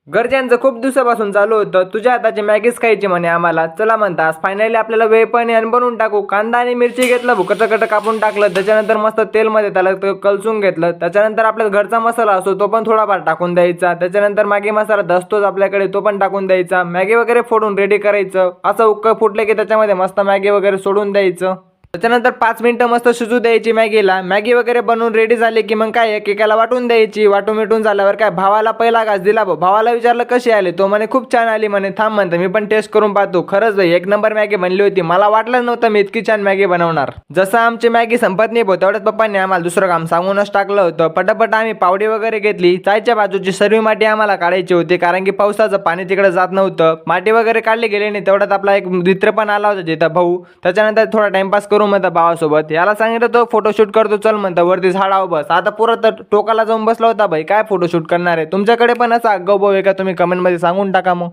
घरच्यांचं खूप दिवसापासून चालू होतं, तुझ्या हाताची मॅगीच खायची म्हणे आम्हाला. चला म्हणतास फायनली आपल्याला वेळ पण आहे आणि बनवून टाकू. कांदा आणि मिरची घेतलं, भुकटकट कापून टाकलं, त्याच्यानंतर मस्त तेलमध्ये त्याला कलसून घेतलं. त्याच्यानंतर आपल्या घरचा मसाला असतो तो पण थोडाफार टाकून द्यायचा. त्याच्यानंतर मॅगी मसाला असतोच आपल्याकडे, तो पण टाकून द्यायचा. मॅगी वगैरे फोडून रेडी करायचं. असं उक्क फुटले की त्याच्यामध्ये मस्त मॅगी वगैरे सोडून द्यायचं. त्याच्यानंतर 5 मिनिटं मस्त शिजू द्यायची मॅगीला. मॅगी वगैरे बनवून रेडी झाली की मग काय एकेकाला वाटून द्यायची. वाटून मिटून झाल्यावर काय भावाला पहिला घास दिला. भावाला विचारलं कशी आली, तो म्हणे खूप छान आली म्हणे. थांब म्हणतं मी पण टेस्ट करून पाहतो. खरंच भाई एक नंबर मॅगी बनली होती. मला वाटलं नव्हतं मी इतकी छान मॅगी बनवणार. जसं आमची मॅगी संपत नाही तेवढ्याच पप्पांनी आम्हाला दुसरं काम सांगूनच टाकलं होतं. पटापट आम्ही पावडी वगैरे घेतली. चायच्या बाजूची सर्व माती आम्हाला काढायची होती, कारण की पावसाचं पाणी तिकडे जात नव्हतं. माती वगैरे काढली गेली नाही. तेवढ्यात आपला एक मित्र पण आला होता तिथं, भाऊ. त्याच्यानंतर थोडा टाइमपास करू म्हणतं भावासोबत. याला सांगितलं तो फोटोशूट करतो चल म्हणतं, वरती झाडावर बस. आता पुरा तर टोकाला जाऊन बसला होता भाई. काय फोटोशूट करणार आहे? तुमच्याकडे पण असा आगाऊ भाऊ आहे का? तुम्ही कमेंटमध्ये सांगून टाका मग.